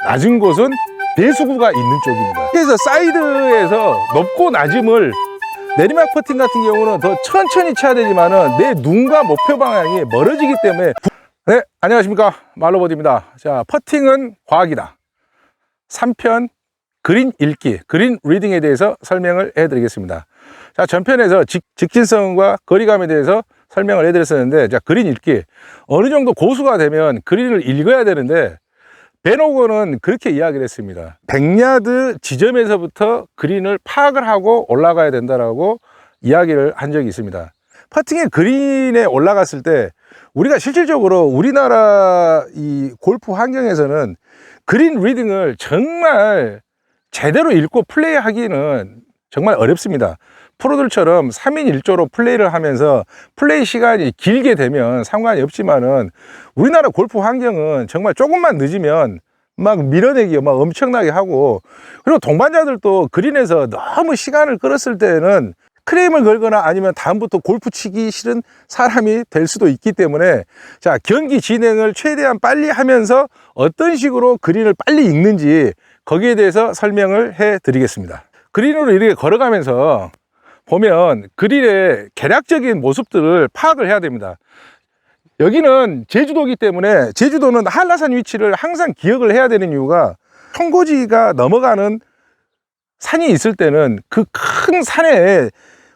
낮은 곳은 배수구가 있는 쪽입니다. 그래서 사이드에서 높고 낮음을 내리막 퍼팅 같은 경우는 더 천천히 쳐야 되지만은 내 눈과 목표 방향이 멀어지기 때문에. 네, 안녕하십니까, 말로버드입니다. 자, 퍼팅은 과학이다 3편 그린 읽기, 그린 리딩에 대해서 설명을 해드리겠습니다. 자, 전편에서 직진성과 거리감에 대해서 설명을 해드렸었는데, 자, 그린 읽기, 어느 정도 고수가 되면 그린을 읽어야 되는데, 벤호건은 그렇게 이야기를 했습니다. 100야드 지점에서부터 그린을 파악을 하고 올라가야 된다라고 이야기를 한 적이 있습니다. 퍼팅의 그린에 올라갔을 때 우리가 실질적으로 우리나라 이 골프 환경에서는 그린 리딩을 정말 제대로 읽고 플레이하기는 정말 어렵습니다. 프로들처럼 3인 1조로 플레이를 하면서 플레이 시간이 길게 되면 상관이 없지만은 우리나라 골프 환경은 정말 조금만 늦으면 막 밀어내기 막 엄청나게 하고, 그리고 동반자들도 그린에서 너무 시간을 끌었을 때는 크레임을 걸거나 아니면 다음부터 골프 치기 싫은 사람이 될 수도 있기 때문에, 자, 경기 진행을 최대한 빨리 하면서 어떤 식으로 그린을 빨리 읽는지 거기에 대해서 설명을 해 드리겠습니다. 그린으로 이렇게 걸어가면서 보면 그린의 개략적인 모습들을 파악을 해야 됩니다. 여기는 제주도이기 때문에 제주도는 한라산 위치를 항상 기억을 해야 되는 이유가, 청고지가 넘어가는 산이 있을 때는 그 큰 산에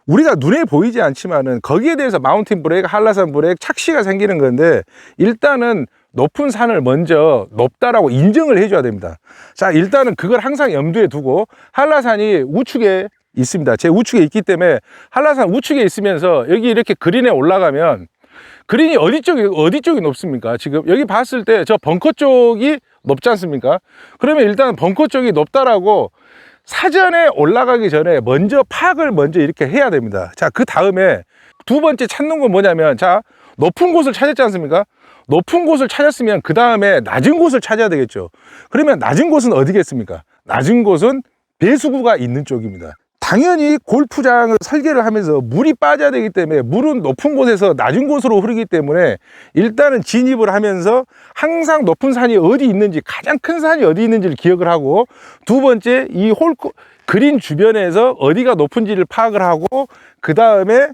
우리가 눈에 보이지 않지만은 거기에 대해서 마운틴 브레이크, 한라산 브레이크, 착시가 생기는 건데, 일단은 높은 산을 먼저 높다라고 인정을 해줘야 됩니다. 자, 일단은 그걸 항상 염두에 두고, 한라산이 우측에 있습니다. 제 우측에 있기 때문에 한라산 우측에 있으면서 여기 이렇게 그린에 올라가면, 그린이 어디 쪽이 높습니까? 지금 여기 봤을 때 저 벙커 쪽이 높지 않습니까? 그러면 일단 벙커 쪽이 높다라고 사전에 올라가기 전에 먼저 파악을 먼저 이렇게 해야 됩니다. 자, 그 다음에 두 번째 찾는 건 뭐냐면, 자, 높은 곳을 찾았지 않습니까? 높은 곳을 찾았으면 그 다음에 낮은 곳을 찾아야 되겠죠. 그러면 낮은 곳은 어디겠습니까? 낮은 곳은 배수구가 있는 쪽입니다. 당연히 골프장을 설계를 하면서 물이 빠져야 되기 때문에 물은 높은 곳에서 낮은 곳으로 흐르기 때문에 일단은 진입을 하면서 항상 높은 산이 어디 있는지, 가장 큰 산이 어디 있는지를 기억을 하고, 두 번째 이 그린 주변에서 어디가 높은지를 파악을 하고, 그 다음에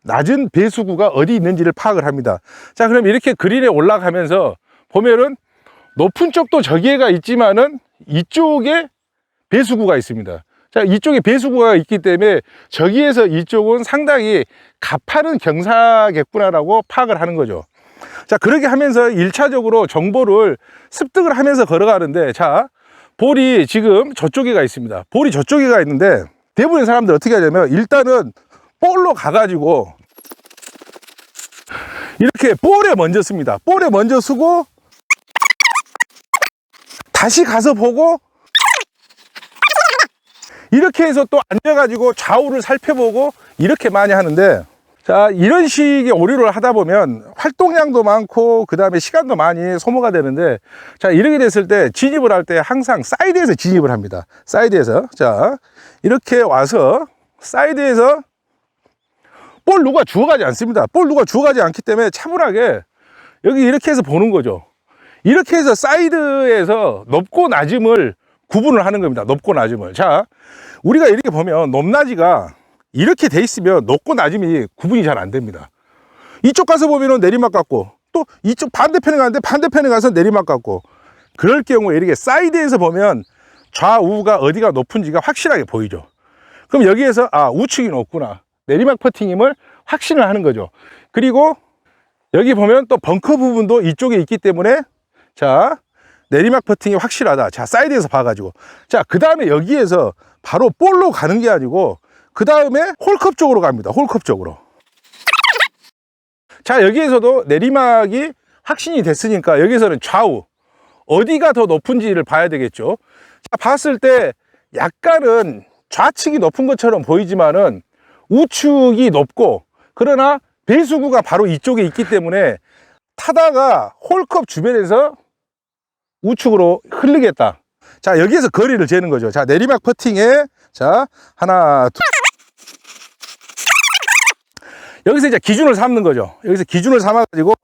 낮은 배수구가 어디 있는지를 파악을 합니다. 자, 그럼 이렇게 그린에 올라가면서 보면은 높은 쪽도 저기에가 있지만은 이쪽에 배수구가 있습니다. 자, 이쪽에 배수구가 있기 때문에 저기에서 이쪽은 상당히 가파른 경사겠구나라고 파악을 하는 거죠. 자, 그렇게 하면서 1차적으로 정보를 습득을 하면서 걸어가는데, 자, 볼이 지금 저쪽에가 있습니다. 볼이 저쪽에가 있는데, 대부분의 사람들 어떻게 하냐면, 일단은 볼로 가가지고 이렇게 볼에 먼저 씁니다. 볼에 먼저 쓰고 다시 가서 보고, 이렇게 해서 또 앉아가지고 좌우를 살펴보고 이렇게 많이 하는데, 자, 이런 식의 오류를 하다 보면 활동량도 많고 그 다음에 시간도 많이 소모가 되는데, 자, 이렇게 됐을 때 진입을 할 때 항상 사이드에서 진입을 합니다. 사이드에서. 자, 이렇게 와서 사이드에서 볼 누가 주워가지 않습니다. 볼 누가 주워가지 않기 때문에 차분하게 여기 이렇게 해서 보는 거죠. 이렇게 해서 사이드에서 높고 낮음을 구분을 하는 겁니다. 높고 낮음을. 자, 우리가 이렇게 보면 높낮이가 이렇게 돼 있으면 높고 낮음이 구분이 잘 안 됩니다. 이쪽 가서 보면은 내리막 같고, 또 이쪽 반대편에 가는데 반대편에 가서 내리막 같고, 그럴 경우에 이렇게 사이드에서 보면 좌우가 어디가 높은지가 확실하게 보이죠. 그럼 여기에서 아, 우측이 높구나, 내리막 퍼팅임을 확신을 하는 거죠. 그리고 여기 보면 또 벙커 부분도 이쪽에 있기 때문에, 자, 내리막 퍼팅이 확실하다. 자, 사이드에서 봐가지고, 자, 그 다음에 여기에서 바로 볼로 가는 게 아니고 그 다음에 홀컵 쪽으로 갑니다. 홀컵 쪽으로. 자, 여기에서도 내리막이 확신이 됐으니까 여기서는 좌우 어디가 더 높은지를 봐야 되겠죠. 자, 봤을 때 약간은 좌측이 높은 것처럼 보이지만은 우측이 높고, 그러나 배수구가 바로 이쪽에 있기 때문에 타다가 홀컵 주변에서 우측으로 흐르겠다. 자, 여기에서 거리를 재는 거죠. 자, 내리막 퍼팅에, 자, 하나, 둘. 여기서 이제 기준을 삼는 거죠. 여기서 기준을 삼아가지고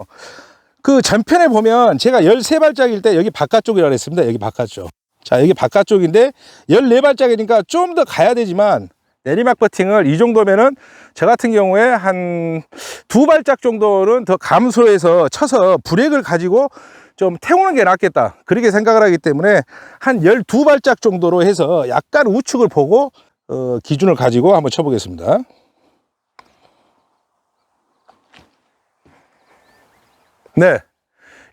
그 전편에 보면 제가 13발짝일 때 여기 바깥쪽이라고 했습니다. 여기 바깥쪽. 자, 여기 바깥쪽인데 14발짝이니까 좀 더 가야 되지만 내리막 버팅을 이 정도면은 저 같은 경우에 한 2발짝 정도는 더 감소해서 쳐서 브레이크를 가지고 좀 태우는 게 낫겠다. 그렇게 생각을 하기 때문에 한 12발짝 정도로 해서 약간 우측을 보고 기준을 가지고 한번 쳐보겠습니다. 네.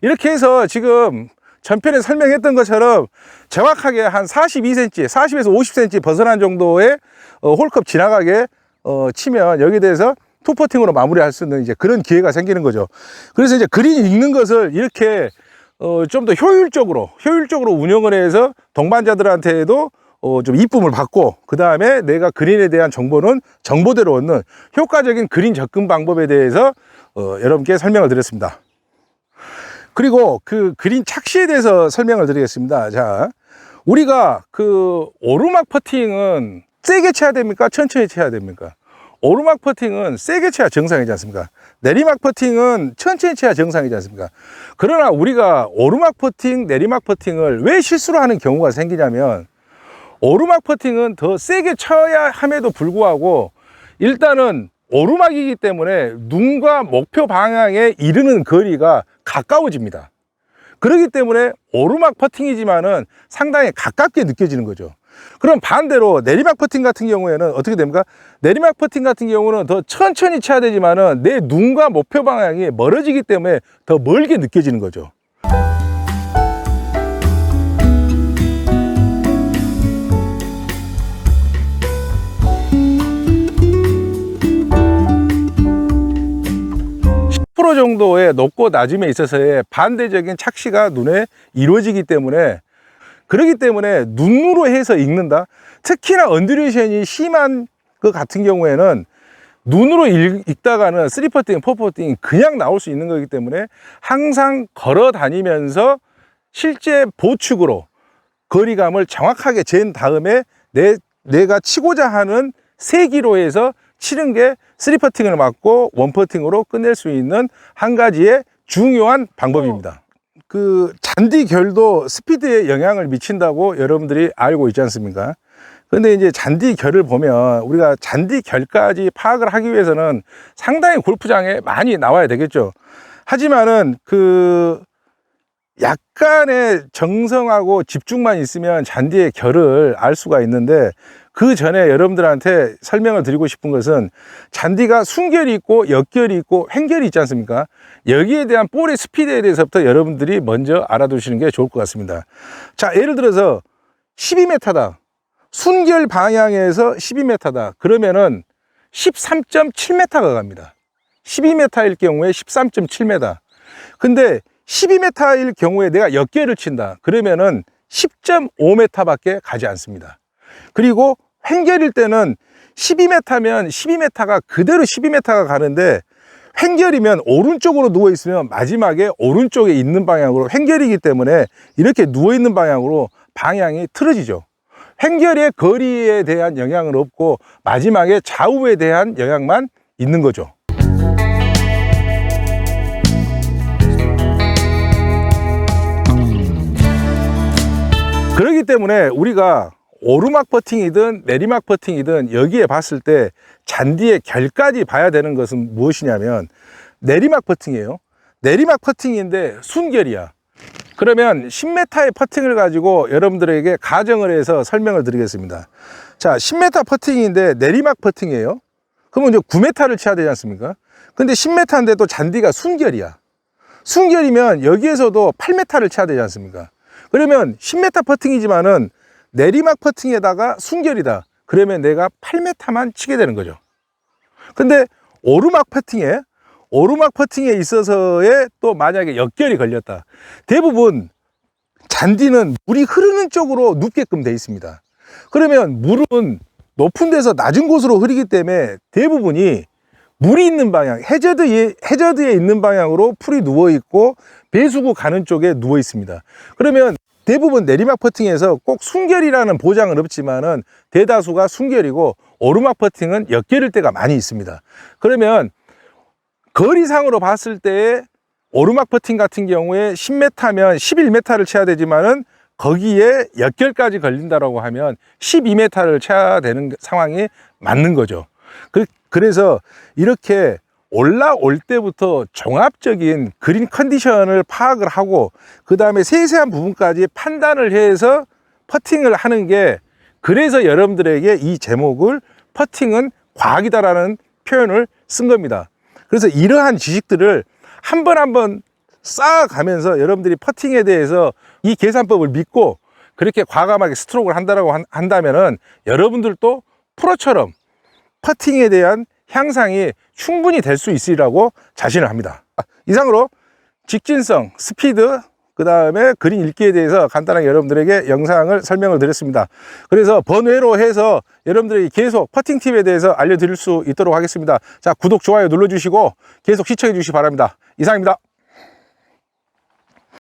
이렇게 해서 지금 전편에 설명했던 것처럼 정확하게 한 42cm, 40에서 50cm 벗어난 정도의 홀컵 지나가게 치면 여기에 대해서 투퍼팅으로 마무리할 수 있는 이제 그런 기회가 생기는 거죠. 그래서 이제 그린이 익는 것을 이렇게 좀 더 효율적으로 운영을 해서 동반자들한테도 좀 이쁨을 받고, 그 다음에 내가 그린에 대한 정보는 정보대로 얻는 효과적인 그린 접근 방법에 대해서 여러분께 설명을 드렸습니다. 그리고 그 그린 착시에 대해서 설명을 드리겠습니다. 자, 우리가 그 오르막 퍼팅은 세게 쳐야 됩니까? 천천히 쳐야 됩니까? 오르막 퍼팅은 세게 쳐야 정상이지 않습니까? 내리막 퍼팅은 천천히 쳐야 정상이지 않습니까? 그러나 우리가 오르막 퍼팅, 내리막 퍼팅을 왜 실수를 하는 경우가 생기냐면, 오르막 퍼팅은 더 세게 쳐야 함에도 불구하고 일단은 오르막이기 때문에 눈과 목표 방향에 이르는 거리가 가까워집니다. 그렇기 때문에 오르막 퍼팅이지만은 상당히 가깝게 느껴지는 거죠. 그럼 반대로 내리막 퍼팅 같은 경우에는 어떻게 됩니까? 내리막 퍼팅 같은 경우는 더 천천히 쳐야 되지만은 내 눈과 목표 방향이 멀어지기 때문에 더 멀게 느껴지는 거죠. 정도의 높고 낮음에 있어서의 반대적인 착시가 눈에 이루어지기 때문에, 그렇기 때문에 눈으로 해서 읽는다. 특히나 언듈레이션이 심한 것 같은 경우에는 눈으로 읽다가는 3퍼팅, 4퍼팅이 그냥 나올 수 있는 거기 때문에 항상 걸어 다니면서 실제 보축으로 거리감을 정확하게 잰 다음에 내가 치고자 하는 세기로해서 치는 게 3퍼팅을 맞고 1퍼팅으로 끝낼 수 있는 한 가지의 중요한 방법입니다. 그 잔디 결도 스피드에 영향을 미친다고 여러분들이 알고 있지 않습니까? 근데 이제 잔디 결을 보면 우리가 잔디 결까지 파악을 하기 위해서는 상당히 골프장에 많이 나와야 되겠죠. 하지만은 그 약간의 정성하고 집중만 있으면 잔디의 결을 알 수가 있는데, 그 전에 여러분들한테 설명을 드리고 싶은 것은 잔디가 순결이 있고 역결이 있고 횡결이 있지 않습니까? 여기에 대한 볼의 스피드에 대해서부터 여러분들이 먼저 알아두시는 게 좋을 것 같습니다. 자, 예를 들어서 12m다. 순결 방향에서 12m다. 그러면은 13.7m가 갑니다. 12m일 경우에 13.7m. 근데 12m일 경우에 내가 역결을 친다. 그러면은 10.5m 밖에 가지 않습니다. 그리고 횡결일 때는 12m면 12m가 그대로 12m가 가는데, 횡결이면 오른쪽으로 누워 있으면 마지막에 오른쪽에 있는 방향으로, 횡결이기 때문에 이렇게 누워 있는 방향으로 방향이 틀어지죠. 횡결의 거리에 대한 영향은 없고 마지막에 좌우에 대한 영향만 있는 거죠. 그렇기 때문에 우리가 오르막 퍼팅이든 내리막 퍼팅이든 여기에 봤을 때 잔디의 결까지 봐야 되는 것은 무엇이냐면 내리막 퍼팅이에요. 내리막 퍼팅인데 순결이야. 그러면 10m의 퍼팅을 가지고 여러분들에게 가정을 해서 설명을 드리겠습니다. 자, 10m 퍼팅인데 내리막 퍼팅이에요. 그러면 이제 9m를 쳐야 되지 않습니까? 근데 10m인데 또 잔디가 순결이야. 순결이면 여기에서도 8m를 쳐야 되지 않습니까? 그러면 10m 퍼팅이지만은 내리막 퍼팅에다가 순결이다. 그러면 내가 8m만 치게 되는 거죠. 근데 오르막 퍼팅에 있어서의 또 만약에 역결이 걸렸다. 대부분 잔디는 물이 흐르는 쪽으로 눕게끔 되어 있습니다. 그러면 물은 높은 데서 낮은 곳으로 흐르기 때문에 대부분이 물이 있는 방향, 해저드에 있는 방향으로 풀이 누워 있고 배수구 가는 쪽에 누워 있습니다. 그러면 대부분 내리막 퍼팅에서 꼭 순결이라는 보장은 없지만은 대다수가 순결이고 오르막 퍼팅은 역결일 때가 많이 있습니다. 그러면 거리상으로 봤을 때 오르막 퍼팅 같은 경우에 10m면 11m를 쳐야 되지만은 거기에 역결까지 걸린다라고 하면 12m를 쳐야 되는 상황이 맞는 거죠. 그래서 이렇게 올라올 때부터 종합적인 그린 컨디션을 파악을 하고 그 다음에 세세한 부분까지 판단을 해서 퍼팅을 하는 게, 그래서 여러분들에게 이 제목을 퍼팅은 과학이다라는 표현을 쓴 겁니다. 그래서 이러한 지식들을 한 번 한 번 쌓아가면서 여러분들이 퍼팅에 대해서 이 계산법을 믿고 그렇게 과감하게 스트로크를 한다라고 한다면은 여러분들도 프로처럼 퍼팅에 대한 향상이 충분히 될 수 있으리라고 자신을 합니다. 이상으로 직진성, 스피드, 그 다음에 그린 읽기에 대해서 간단하게 여러분들에게 영상을 설명을 드렸습니다. 그래서 번외로 해서 여러분들에게 계속 퍼팅 팁에 대해서 알려드릴 수 있도록 하겠습니다. 자, 구독, 좋아요 눌러주시고 계속 시청해 주시기 바랍니다. 이상입니다.